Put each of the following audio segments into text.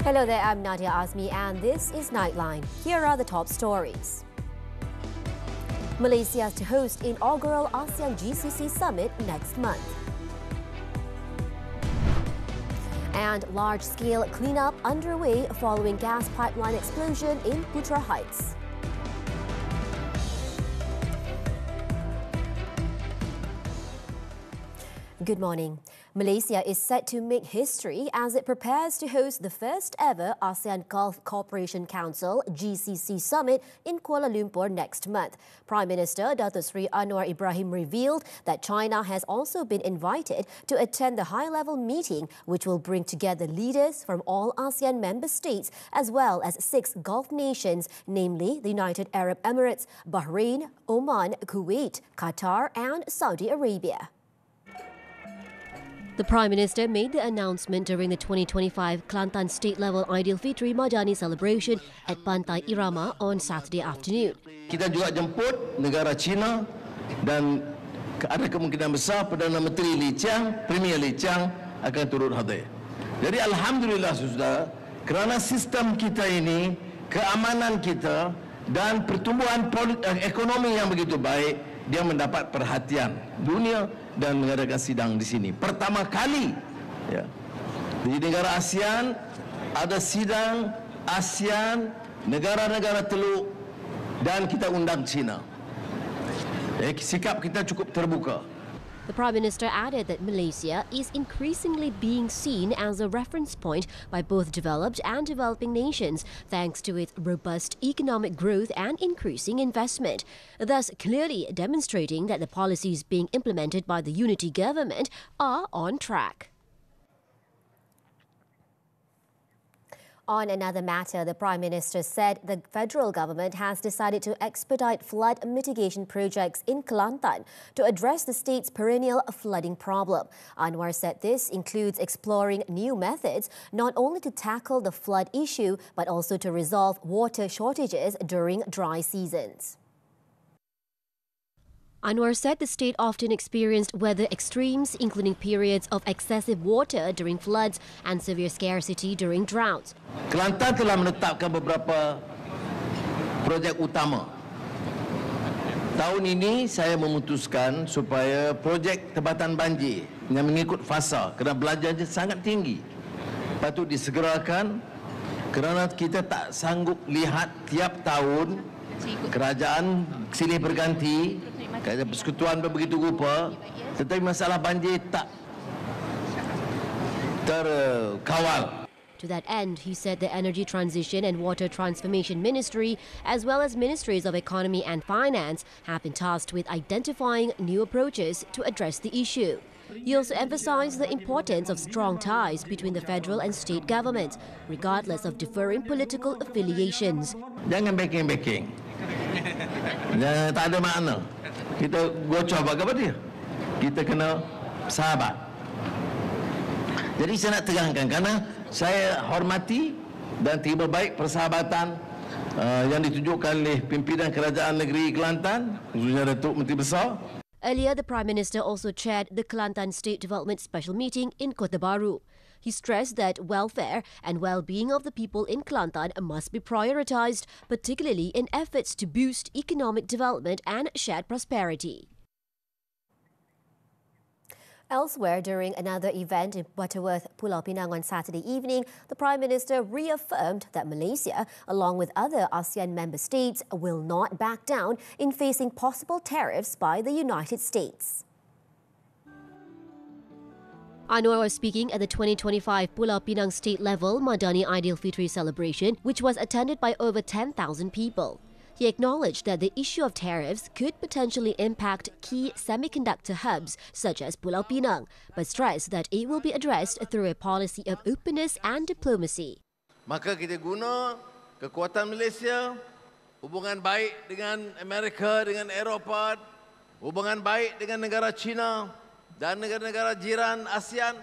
Hello there, I'm Nadia Azmi and this is Nightline. Here are the top stories. Malaysia to host inaugural ASEAN GCC summit next month. And large-scale cleanup underway following gas pipeline explosion in Putra Heights. Good morning. Malaysia is set to make history as it prepares to host the first ever ASEAN Gulf Cooperation Council GCC summit in Kuala Lumpur next month. Prime Minister Datuk Seri Anwar Ibrahim revealed that China has also been invited to attend the high-level meeting, which will bring together leaders from all ASEAN member states as well as 6 Gulf nations, namely the United Arab Emirates, Bahrain, Oman, Kuwait, Qatar and Saudi Arabia. The Prime Minister made the announcement during the 2025 Kelantan State-Level Aidilfitri Madani celebration at Pantai Irama on Saturday afternoon. Kita juga jemput negara China dan ada kemungkinan besar Perdana Menteri Li Qiang, Premier Li Qiang akan turut hadir. Jadi alhamdulillah saudara, kerana sistem kita ini, keamanan kita dan pertumbuhan ekonomi yang begitu baik, dia mendapat perhatian dunia dan mengadakan sidang di sini. Pertama kali ya, di negara ASEAN ada sidang ASEAN, negara-negara teluk dan kita undang China. Sikap kita cukup terbuka. The Prime Minister added that Malaysia is increasingly being seen as a reference point by both developed and developing nations thanks to its robust economic growth and increasing investment, thus clearly demonstrating that the policies being implemented by the unity government are on track. On another matter, the Prime Minister said the federal government has decided to expedite flood mitigation projects in Kelantan to address the state's perennial flooding problem. Anwar said this includes exploring new methods not only to tackle the flood issue but also to resolve water shortages during dry seasons. Anwar said the state often experienced weather extremes, including periods of excessive water during floods and severe scarcity during droughts. Kelantan telah menetapkan beberapa projek utama. Tahun ini saya memutuskan supaya projek tebatan banjir yang mengikut fasa kerana belanjanya sangat tinggi patut disegerakan kerana kita tak sanggup lihat tiap tahun kerajaan silih berganti, persekutuan begitu rupa, tetapi masalah banjir tak terkawal. To that end, he said the Energy Transition and Water Transformation Ministry, as well as Ministries of Economy and Finance, have been tasked with identifying new approaches to address the issue. He also emphasized the importance of strong ties between the federal and state governments, regardless of differing political affiliations. Jangan backing. Tak ada makna. Kita gocor bagaimana dia? Kita kena sahabat. Jadi saya nak terangkan kerana saya hormati dan terima baik persahabatan yang ditunjukkan oleh pimpinan kerajaan negeri Kelantan, khususnya Datuk Menteri Besar. Earlier, the Prime Minister also chaired the Kelantan State Development Special Meeting in Kota Baru. He stressed that welfare and well-being of the people in Kelantan must be prioritised, particularly in efforts to boost economic development and shared prosperity. Elsewhere, during another event in Butterworth, Pulau Pinang on Saturday evening, the Prime Minister reaffirmed that Malaysia, along with other ASEAN member states, will not back down in facing possible tariffs by the United States. Anwar was speaking at the 2025 Pulau Pinang State-Level Madani Aidilfitri celebration, which was attended by over 10,000 people. He acknowledged that the issue of tariffs could potentially impact key semiconductor hubs such as Pulau Pinang, but stressed that it will be addressed through a policy of openness and diplomacy. Maka kita guna kekuatan Malaysia, hubungan baik dengan Amerika, dengan Eropah, hubungan baik dengan negara China dan negara-negara jiran ASEAN.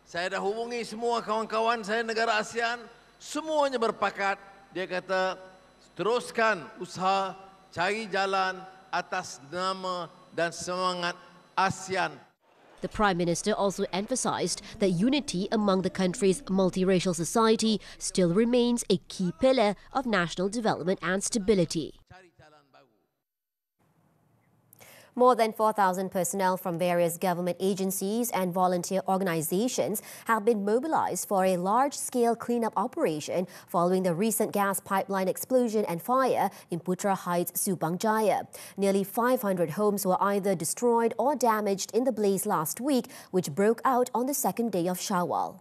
Saya dah hubungi semua kawan-kawan saya negara ASEAN, semuanya berpakat. Dia kata, teruskan usaha cari jalan atas nama dan semangat ASEAN. The Prime Minister also emphasised that unity among the country's multiracial society still remains a key pillar of national development and stability. More than 4,000 personnel from various government agencies and volunteer organizations have been mobilized for a large-scale cleanup operation following the recent gas pipeline explosion and fire in Putra Heights, Subang Jaya. Nearly 500 homes were either destroyed or damaged in the blaze last week, which broke out on the second day of Shawwal.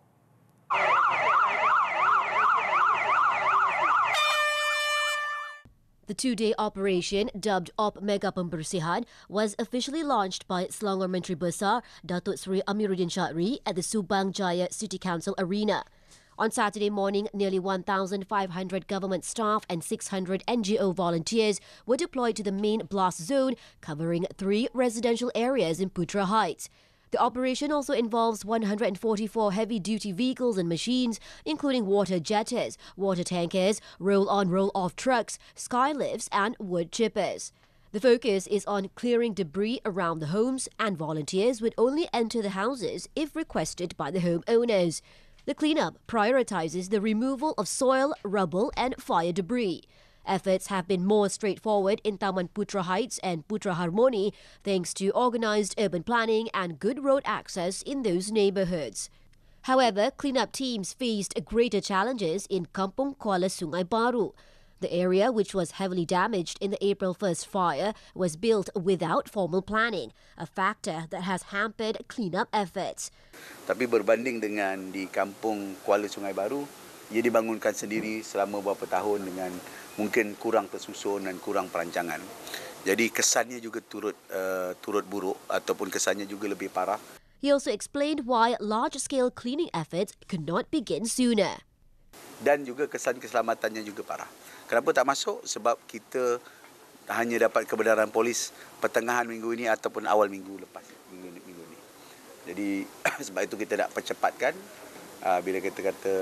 The two-day operation, dubbed Op Mega Pembersihan, was officially launched by Selangor Menteri Besar Datuk Seri Amiruddin Syahri at the Subang Jaya City Council Arena. On Saturday morning, nearly 1,500 government staff and 600 NGO volunteers were deployed to the main blast zone, covering 3 residential areas in Putra Heights. The operation also involves 144 heavy-duty vehicles and machines, including water jetters, water tankers, roll-on roll-off trucks, skylifts and wood chippers. The focus is on clearing debris around the homes, and volunteers would only enter the houses if requested by the homeowners. The cleanup prioritizes the removal of soil, rubble and fire debris. Efforts have been more straightforward in Taman Putra Heights and Putra Harmoni thanks to organised urban planning and good road access in those neighbourhoods. However, cleanup teams faced greater challenges in Kampung Kuala Sungai Baru. The area, which was heavily damaged in the April 1st fire, was built without formal planning, a factor that has hampered cleanup efforts. Tapi berbanding dengan di Kampung Kuala Sungai Baru, ia dibangunkan sendiri selama beberapa tahun dengan mungkin kurang tersusun dan kurang perancangan. Jadi kesannya juga turut buruk ataupun kesannya juga lebih parah. He also explained why large-scale cleaning efforts could not begin sooner. Dan juga kesan keselamatannya juga parah. Kenapa tak masuk? Sebab kita hanya dapat kebenaran polis pertengahan minggu ini ataupun awal minggu lepas minggu ini. Jadi sebab itu kita nak percepatkan. Bila kita kata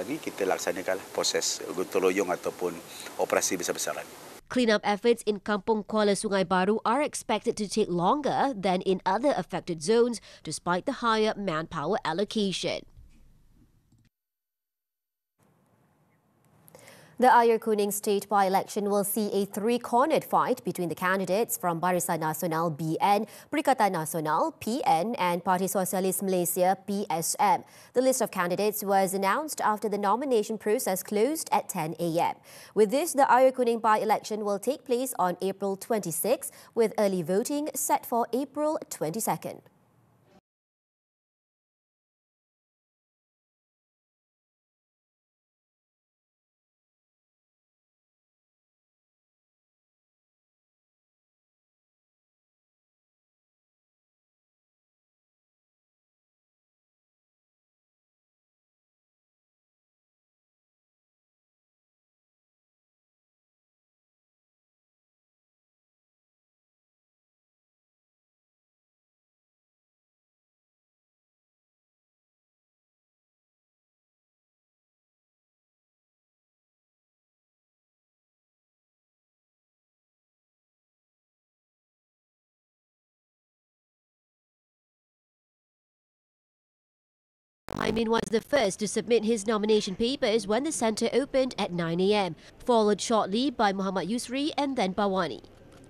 ni, kita laksanakanlah proses gotong royong ataupun operasi besar-besaran. Cleanup efforts in Kampung Kuala Sungai Baru are expected to take longer than in other affected zones despite the higher manpower allocation. The Ayer Kuning state by-election will see a 3-cornered fight between the candidates from Barisan Nasional BN, Perikatan Nasional PN and Parti Sosialis Malaysia PSM. The list of candidates was announced after the nomination process closed at 10 a.m. With this, the Ayer Kuning by-election will take place on April 26, with early voting set for April 22nd. Aimin was the first to submit his nomination papers when the centre opened at 9 a.m, followed shortly by Muhammad Yusri and then Bawani.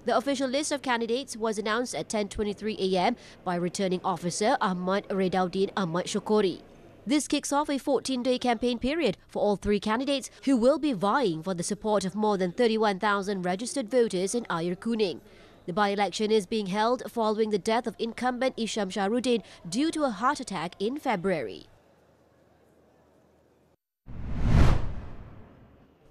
The official list of candidates was announced at 10:23 a.m. by returning officer Ahmad Redauddin Ahmad Shokori. This kicks off a 14-day campaign period for all 3 candidates who will be vying for the support of more than 31,000 registered voters in Ayer Kuning. The by-election is being held following the death of incumbent Isham Shahrudin due to a heart attack in February.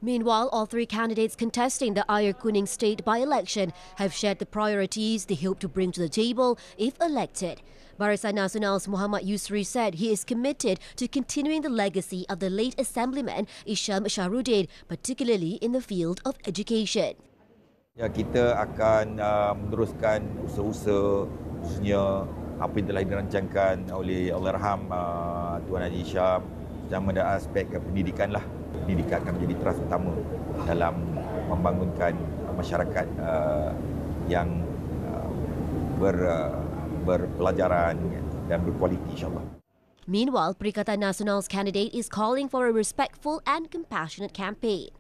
Meanwhile, all 3 candidates contesting the Ayer Kuning state by-election have shared the priorities they hope to bring to the table if elected. Barisan Nasional's Muhammad Yusri said he is committed to continuing the legacy of the late Assemblyman Isham Shahrudin, particularly in the field of education. Ya, kita akan meneruskan usaha-usaha khususnya apa yang telah dirancangkan oleh Allahyarham Tuan Haji Isham dalam aspek pendidikan lah. Pendidikan akan menjadi teras utama dalam membangunkan masyarakat yang berpelajaran dan berkualiti insyaAllah. Meanwhile, Perikatan Nasional's candidate is calling for a respectful and compassionate campaign.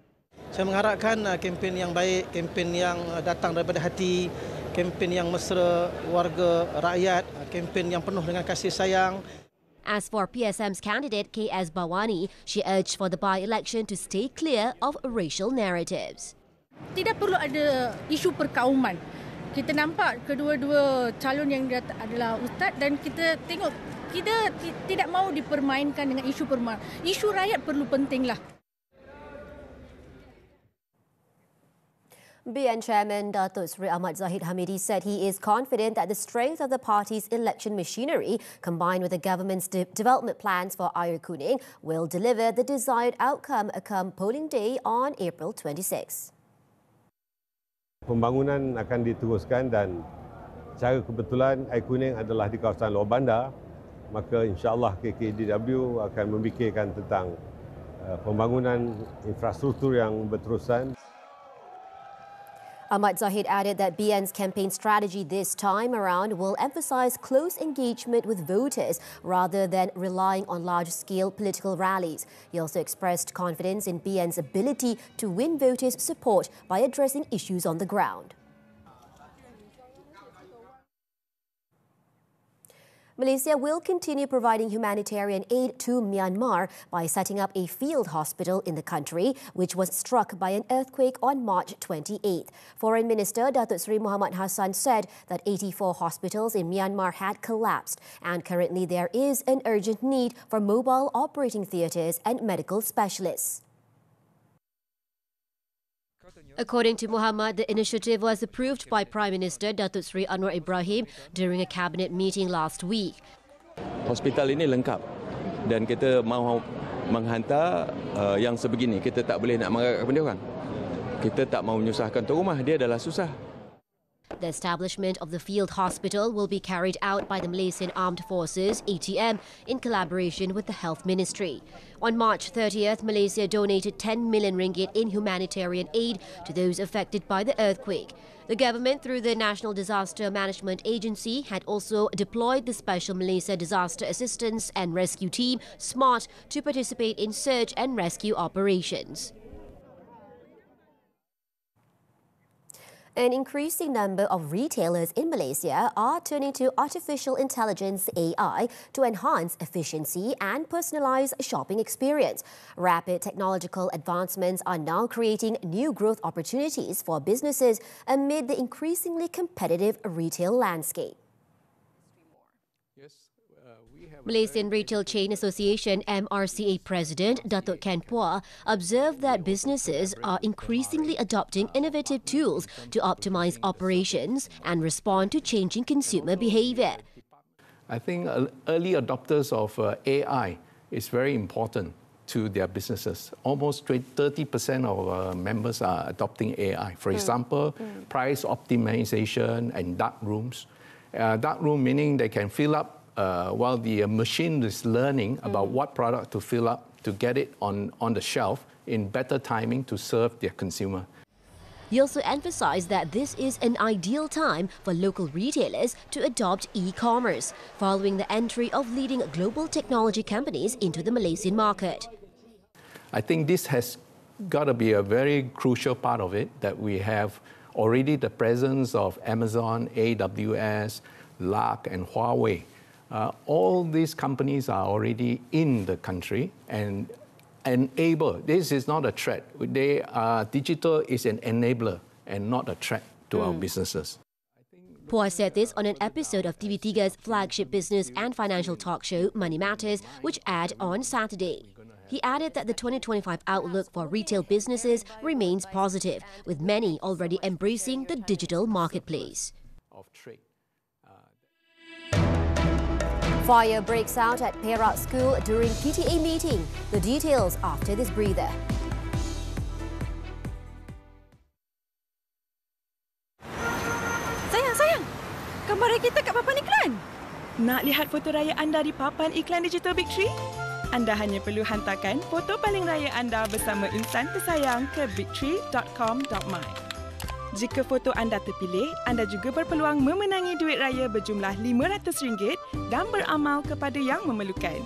Saya mengharapkan kempen yang baik, kempen yang datang daripada hati, kempen yang mesra warga rakyat, kempen yang penuh dengan kasih sayang. As for PSM's candidate KS Bawani, she urged for the by-election to stay clear of racial narratives. Tidak perlu ada isu perkauman. Kita nampak kedua-dua calon yang adalah ustaz dan kita tengok kita tidak mahu dipermainkan dengan isu permainan. Isu rakyat perlu pentinglah. BN Chairman Datuk Seri Ahmad Zahid Hamidi said he is confident that the strength of the party's election machinery, combined with the government's development plans for Air Kuning, will deliver the desired outcome come polling day on April 26. Pembangunan akan diteruskan dan cara kebetulan Air Kuning adalah di kawasan luar bandar, maka insya-Allah KKDW akan memikirkan tentang pembangunan infrastruktur yang berterusan. Ahmad Zahid added that BN's campaign strategy this time around will emphasize close engagement with voters rather than relying on large-scale political rallies. He also expressed confidence in BN's ability to win voters' support by addressing issues on the ground. Malaysia will continue providing humanitarian aid to Myanmar by setting up a field hospital in the country, which was struck by an earthquake on March 28th. Foreign Minister Datuk Seri Muhammad Hassan said that 84 hospitals in Myanmar had collapsed, and currently there is an urgent need for mobile operating theatres and medical specialists. According to Muhammad, the initiative was approved by Prime Minister Datuk Seri Anwar Ibrahim during a cabinet meeting last week. Hospital ini lengkap dan kita mahu menghantar yang sebegini. Kita tak boleh nak marah kepada orang. Kita tak mahu menyusahkan tuan rumah, dia adalah susah. The establishment of the field hospital will be carried out by the Malaysian Armed Forces, ATM, in collaboration with the Health Ministry. On March 30th, Malaysia donated 10 million ringgit in humanitarian aid to those affected by the earthquake. The government, through the National Disaster Management Agency, had also deployed the Special Malaysia Disaster Assistance and Rescue Team, SMART, to participate in search and rescue operations. An increasing number of retailers in Malaysia are turning to artificial intelligence AI to enhance efficiency and personalize shopping experience. Rapid technological advancements are now creating new growth opportunities for businesses amid the increasingly competitive retail landscape. Malaysian Retail Chain Association MRCA President Datuk Ken Pua observed that businesses are increasingly adopting innovative tools to optimize operations and respond to changing consumer behavior. I think early adopters of AI is very important to their businesses. Almost 30% of members are adopting AI. For example, price optimization and dark rooms. Dark room meaning they can fill up while the machine is learning about what product to fill up to get it on the shelf in better timing to serve their consumer. He also emphasized that this is an ideal time for local retailers to adopt e-commerce, following the entry of leading global technology companies into the Malaysian market. I think this has got to be a very crucial part of it, that we have already the presence of Amazon, AWS, Lark and Huawei. All these companies are already in the country and enable. This is not a threat. Digital is an enabler and not a threat to our businesses. Pua said this on an episode of TV3's flagship business and financial talk show, Money Matters, which aired on Saturday. He added that the 2025 outlook for retail businesses remains positive, with many already embracing the digital marketplace. Fire breaks out at Perak School during PTA meeting. The details after this breather. Sayang, gambar kita kat papan iklan. Nak lihat foto raya anda di papan iklan digital Big 3? Anda hanya perlu hantarkan foto paling raya anda bersama insan tersayang ke big3.com.my. Jika foto anda terpilih, anda juga berpeluang memenangi duit raya berjumlah RM500 dan beramal kepada yang memerlukan.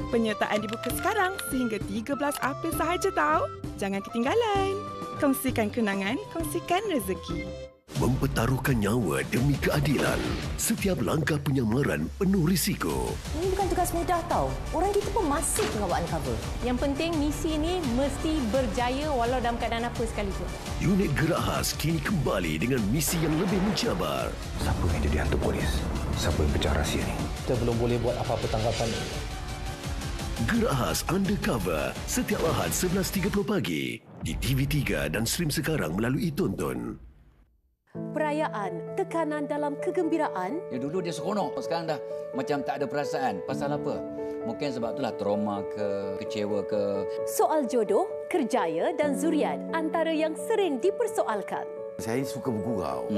Penyertaan dibuka sekarang sehingga 13 April sahaja tahu. Jangan ketinggalan. Kongsikan kenangan, kongsikan rezeki. Mempertaruhkan nyawa demi keadilan. Setiap langkah penyamaran penuh risiko. Ini bukan tugas mudah tau. Orang kita pun masih tengah buat uncover. Yang penting misi ini mesti berjaya walau dalam keadaan apa sekalipun. Unit Gerak Khas kini kembali dengan misi yang lebih mencabar. Siapa yang jadi hantu polis? Siapa yang pecah rahsia ni? Kita belum boleh buat apa-apa tanggapan. Gerak Khas Undercover setiap Ahad 11.30 pagi di TV3 dan stream sekarang melalui Tonton. Perayaan, tekanan dalam kegembiraan. Ya dulu dia seronok, sekarang dah macam tak ada perasaan. Pasal apa? Mungkin sebab itulah trauma ke, kecewa ke. Soal jodoh, kerjaya dan zuriat antara yang sering dipersoalkan. Saya suka bergurau.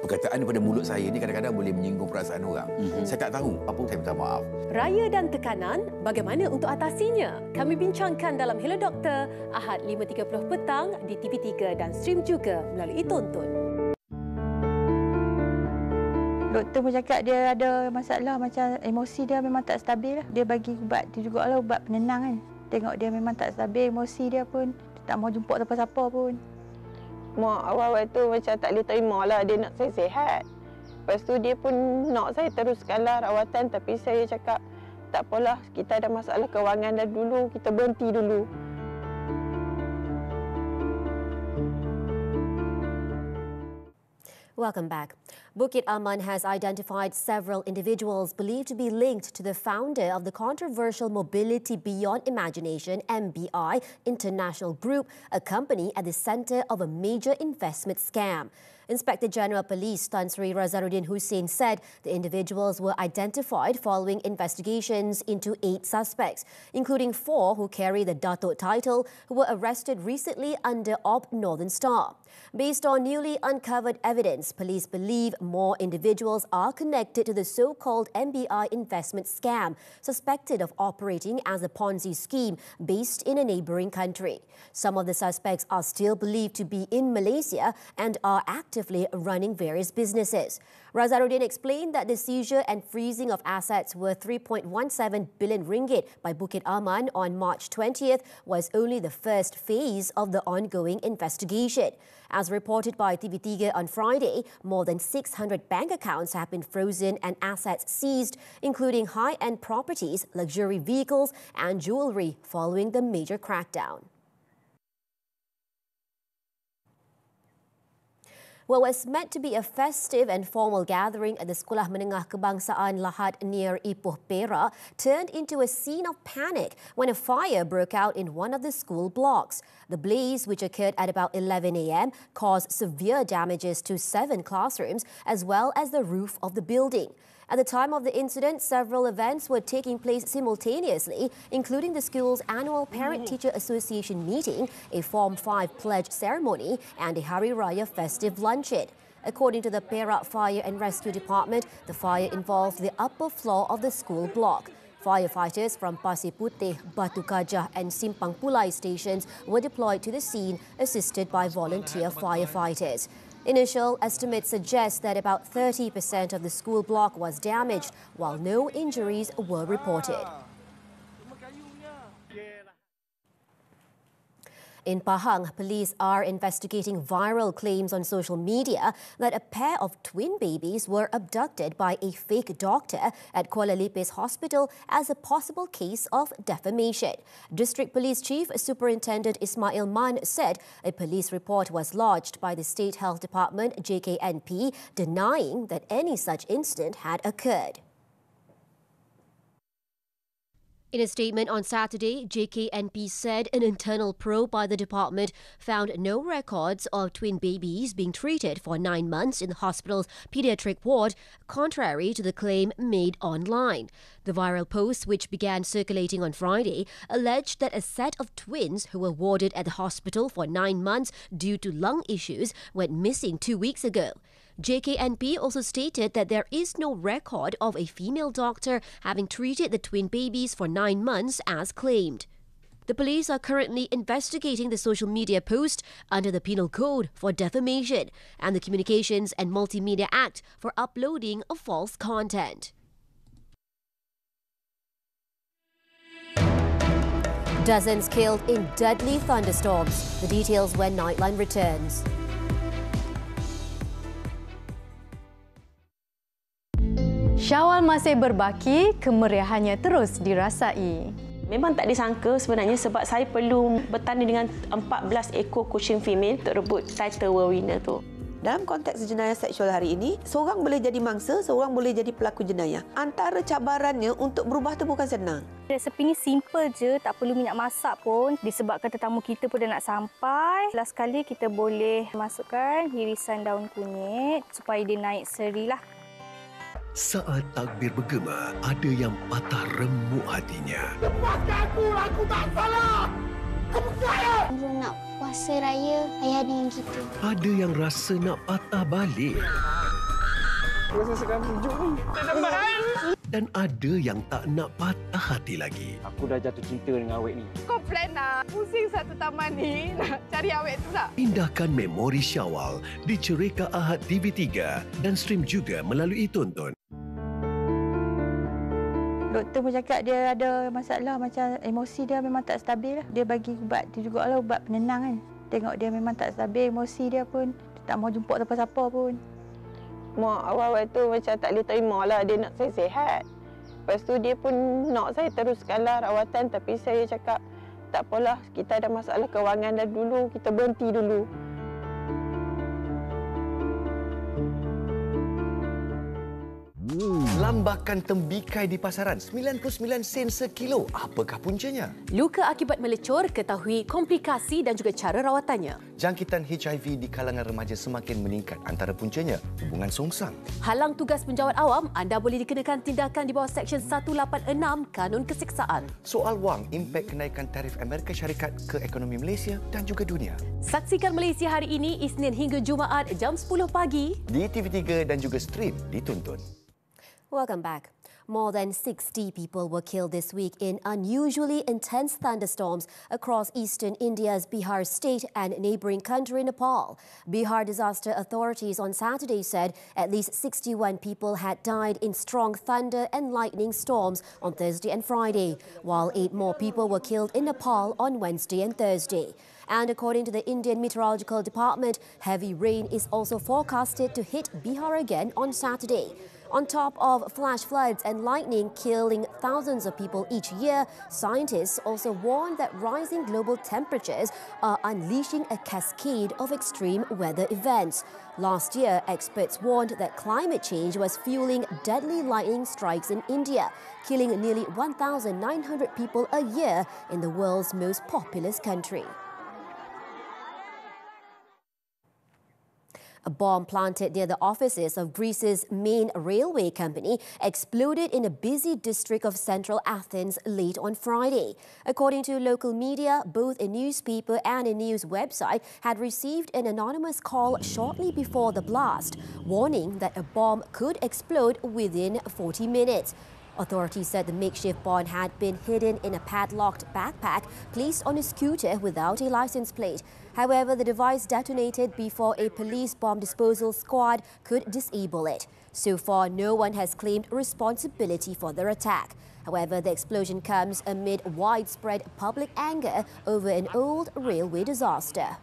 Perkataan daripada mulut saya ni kadang-kadang boleh menyinggung perasaan orang. Saya tak tahu apa, saya minta maaf. Raya dan tekanan, bagaimana untuk atasinya? Kami bincangkan dalam Hello Doktor, Ahad 5.30 petang di TV3 dan stream juga melalui Tonton. Doktor pun cakap dia ada masalah macam emosi dia memang tak stabil. Dia bagi ubat, dia juga lah ubat penenang kan. Tengok dia memang tak stabil, emosi dia pun. Dia tak mau jumpa siapa-siapa pun. Mak awal-awal tu macam tak boleh terima lah dia nak saya sihat. Lepas tu dia pun nak saya teruskanlah rawatan tapi saya cakap tak apalah, kita ada masalah kewangan dah dulu, kita berhenti dulu. Welcome back. Bukit Aman has identified several individuals believed to be linked to the founder of the controversial Mobility Beyond Imagination (MBI) international group, a company at the centre of a major investment scam. Inspector General Police Tan Sri Razaruddin Hussein said the individuals were identified following investigations into 8 suspects, including 4 who carry the Datuk title, who were arrested recently under Op Northern Star. Based on newly uncovered evidence, police believe more individuals are connected to the so-called MBI investment scam, suspected of operating as a Ponzi scheme based in a neighbouring country. Some of the suspects are still believed to be in Malaysia and are actively running various businesses. Razaruddin explained that the seizure and freezing of assets worth 3.17 billion ringgit by Bukit Aman on March 20th was only the first phase of the ongoing investigation. As reported by TV3 on Friday, more than 600 bank accounts have been frozen and assets seized, including high-end properties, luxury vehicles and jewellery following the major crackdown. What was meant to be a festive and formal gathering at the Sekolah Menengah Kebangsaan Lahad near Ipoh, Perak turned into a scene of panic when a fire broke out in one of the school blocks. The blaze, which occurred at about 11 a.m., caused severe damages to 7 classrooms as well as the roof of the building. At the time of the incident, several events were taking place simultaneously, including the school's annual Parent-Teacher Association meeting, a Form 5 pledge ceremony and a Hari Raya festive luncheon. According to the Perak Fire and Rescue Department, the fire involved the upper floor of the school block. Firefighters from Pasir Puteh, Batu Kajah and Simpang Pulai stations were deployed to the scene, assisted by volunteer firefighters. Initial estimates suggest that about 30% of the school block was damaged, while no injuries were reported. In Pahang, police are investigating viral claims on social media that a pair of twin babies were abducted by a fake doctor at Kuala Lumpur's hospital as a possible case of defamation. District Police Chief Superintendent Ismail Man said a police report was lodged by the State Health Department, JKNP, denying that any such incident had occurred. In a statement on Saturday, JKNP said an internal probe by the department found no records of twin babies being treated for 9 months in the hospital's pediatric ward, contrary to the claim made online. The viral post, which began circulating on Friday, alleged that a set of twins who were warded at the hospital for 9 months due to lung issues went missing 2 weeks ago. JKNP also stated that there is no record of a female doctor having treated the twin babies for 9 months as claimed. The police are currently investigating the social media post under the Penal Code for defamation and the Communications and Multimedia Act for uploading of false content. Dozens killed in deadly thunderstorms. The details when Nightline returns. Syawal masih berbaki, kemeriahannya terus dirasai. Memang tak disangka sebenarnya sebab saya perlu bertanding dengan 14 ekor kucing female untuk rebut title world winner tu. Dalam konteks jenayah seksual hari ini, seorang boleh jadi mangsa, seorang boleh jadi pelaku jenayah. Antara cabarannya untuk berubah tu bukan senang. Resepi ni simple je, tak perlu minyak masak pun. Disebabkan tetamu kita pun dah nak sampai. Last kali kita boleh masukkan irisan daun kunyit supaya dia naik seri lah. Saat takbir bergema, ada yang patah remuk hatinya. Lepaskan aku tak salah! Kamu kaya! Baru nak puasa raya ayah dengan kita. Ada yang rasa nak patah balik. Rasa sekarang pujuk ni. Tak dapat. Dan ada yang tak nak patah hati lagi. Aku dah jatuh cinta dengan awet ni. Kau plan lah. Pusing satu taman ni nak cari awet tu tak? Indahkan memori Syawal di Cereka Ahad TV3 dan stream juga melalui Tonton. Doktor pun cakap dia ada masalah macam emosi dia memang tak stabil lah. Dia bagi ubat, dia juga lah ubat penenang kan. Tengok dia memang tak stabil, emosi dia pun dia tak mau jumpa siapa-siapa pun. Mak awal-awal tu macam tak boleh terima lah dia nak saya sihat. Lepas tu dia pun nak saya teruskanlah rawatan tapi saya cakap tak apalah, kita ada masalah kewangan dah dulu, kita berhenti dulu. Lambakan tembikai di pasaran 99 sen sekilo. Apakah puncanya? Luka akibat melecur, ketahui komplikasi dan juga cara rawatannya. Jangkitan HIV di kalangan remaja semakin meningkat. Antara puncanya, hubungan songsang. Halang tugas penjawat awam, anda boleh dikenakan tindakan di bawah Seksyen 186 Kanun Keseksaan. Soal wang, impak kenaikan tarif Amerika Syarikat ke ekonomi Malaysia dan juga dunia. Saksikan Malaysia hari ini, Isnin hingga Jumaat jam 10 pagi. Di TV3 dan juga stream di Tonton. Welcome back. More than 60 people were killed this week in unusually intense thunderstorms across eastern India's Bihar state and neighbouring country Nepal. Bihar disaster authorities on Saturday said at least 61 people had died in strong thunder and lightning storms on Thursday and Friday, while 8 more people were killed in Nepal on Wednesday and Thursday. And according to the Indian Meteorological Department, heavy rain is also forecasted to hit Bihar again on Saturday. On top of flash floods and lightning killing thousands of people each year, scientists also warn that rising global temperatures are unleashing a cascade of extreme weather events. Last year, experts warned that climate change was fueling deadly lightning strikes in India, killing nearly 1,900 people a year in the world's most populous country. A bomb planted near the offices of Greece's main railway company exploded in a busy district of central Athens late on Friday. According to local media, both a newspaper and a news website had received an anonymous call shortly before the blast, warning that a bomb could explode within 40 minutes. Authorities said the makeshift bomb had been hidden in a padlocked backpack placed on a scooter without a license plate. However, the device detonated before a police bomb disposal squad could disable it. So far, no one has claimed responsibility for the attack. However, the explosion comes amid widespread public anger over an old railway disaster.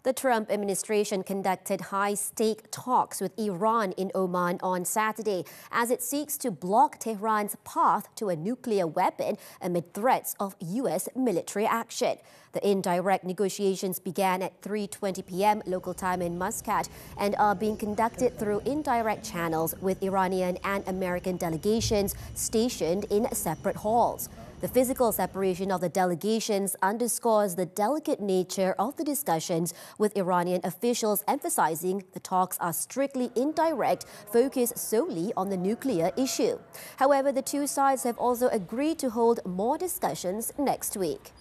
The Trump administration conducted high-stake talks with Iran in Oman on Saturday as it seeks to block Tehran's path to a nuclear weapon amid threats of U.S. military action. The indirect negotiations began at 3:20 p.m. local time in Muscat and are being conducted through indirect channels with Iranian and American delegations stationed in separate halls. The physical separation of the delegations underscores the delicate nature of the discussions, with Iranian officials emphasizing the talks are strictly indirect, focused solely on the nuclear issue. However, the two sides have also agreed to hold more discussions next week.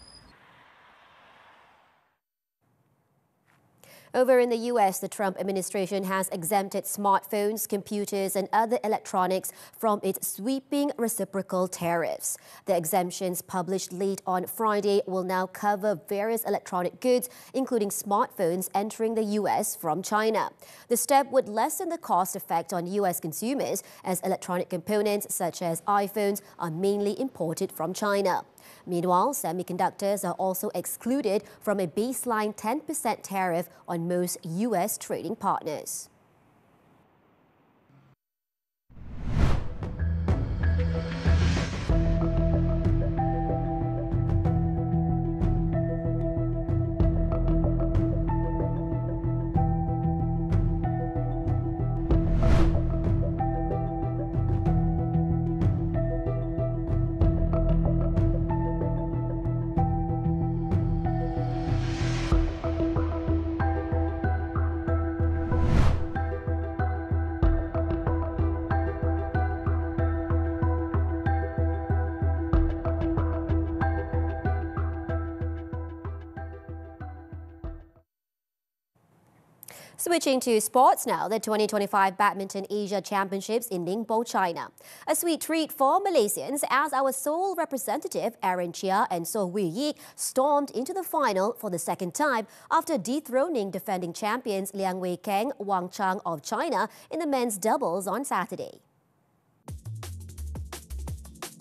Over in the US, the Trump administration has exempted smartphones, computers and other electronics from its sweeping reciprocal tariffs. The exemptions published late on Friday will now cover various electronic goods, including smartphones entering the US from China. The step would lessen the cost effect on US consumers, as electronic components such as iPhones are mainly imported from China. Meanwhile, semiconductors are also excluded from a baseline 10% tariff on most US trading partners. Switching to sports now, the 2025 Badminton Asia Championships in Ningbo, China. A sweet treat for Malaysians as our sole representative, Aaron Chia and So Wee Yik, stormed into the final for the second time after dethroning defending champions Liang Wei Keng, Wang Chang of China in the men's doubles on Saturday.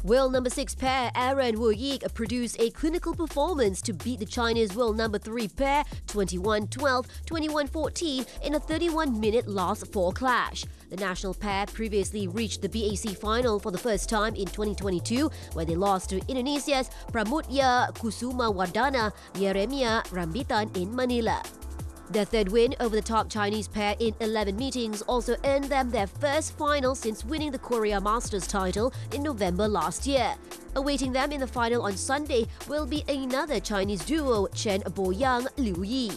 World number 6 pair Aaron Woo Yik produced a clinical performance to beat the Chinese world number 3 pair 21-12, 21-14 in a 31-minute last 4 clash. The national pair previously reached the BAC final for the first time in 2022, where they lost to Indonesia's Pramudya Kusuma Wardana Yeremia Rambitan in Manila. Their third win over the top Chinese pair in 11 meetings also earned them their first final since winning the Korea Masters title in November last year. Awaiting them in the final on Sunday will be another Chinese duo, Chen Boyang, Liu Yi.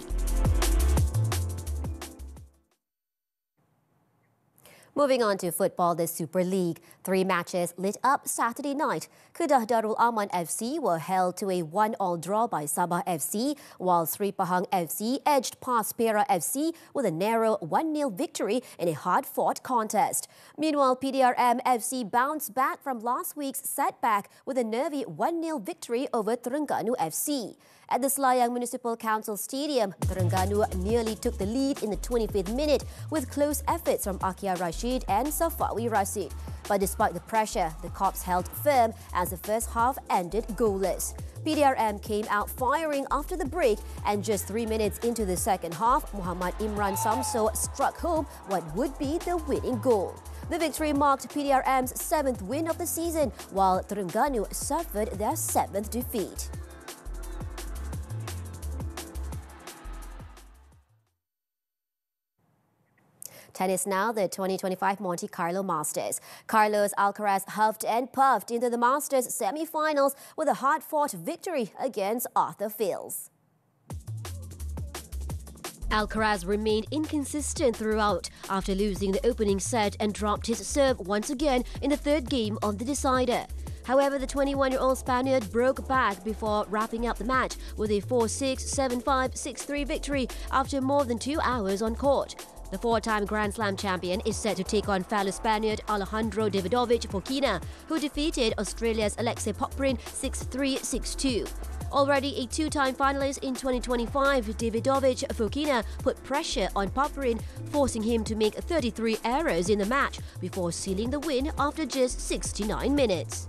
Moving on to football, the Super League. 3 matches lit up Saturday night. Kedah Darul Aman FC were held to a 1-1 draw by Sabah FC, while Sri Pahang FC edged past Perak FC with a narrow 1-0 victory in a hard-fought contest. Meanwhile, PDRM FC bounced back from last week's setback with a nervy 1-0 victory over Terengganu FC. At the Selayang Municipal Council Stadium, Terengganu nearly took the lead in the 25th minute with close efforts from Akia Rashid and Safawi Rashid. But despite the pressure, the Cops held firm as the first half ended goalless. PDRM came out firing after the break, and just 3 minutes into the second half, Muhammad Imran Samso struck home what would be the winning goal. The victory marked PDRM's 7th win of the season, while Terengganu suffered their 7th defeat. Tennis now, the 2025 Monte Carlo Masters. Carlos Alcaraz huffed and puffed into the Masters semi-finals with a hard-fought victory against Arthur Fils. Alcaraz remained inconsistent throughout after losing the opening set and dropped his serve once again in the third game of the decider. However, the 21-year-old Spaniard broke back before wrapping up the match with a 4-6, 7-5, 6-3 victory after more than 2 hours on court. The 4-time Grand Slam champion is set to take on fellow Spaniard Alejandro Davidovich Fokina, who defeated Australia's Alexei Popyrin 6-3, 6-2. Already a 2-time finalist in 2025, Davidovich Fokina put pressure on Popyrin, forcing him to make 33 errors in the match before sealing the win after just 69 minutes.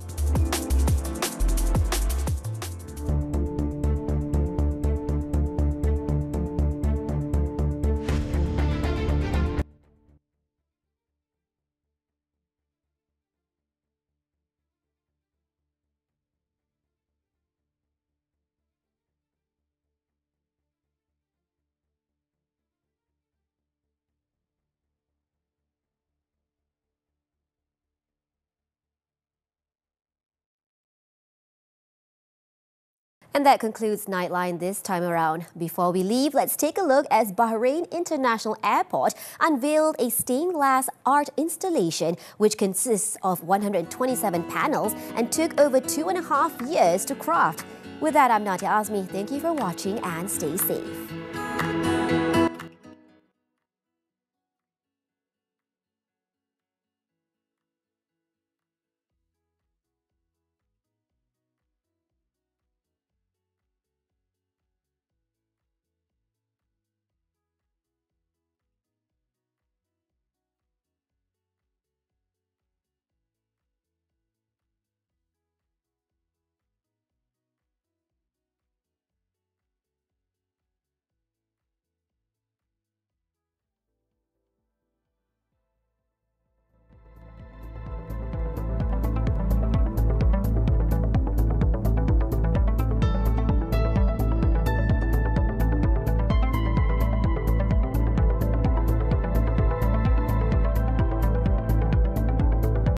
And that concludes Nightline this time around. Before we leave, let's take a look as Bahrain International Airport unveiled a stained glass art installation which consists of 127 panels and took over 2.5 years to craft. With that, I'm Nadia Azmi. Thank you for watching and stay safe.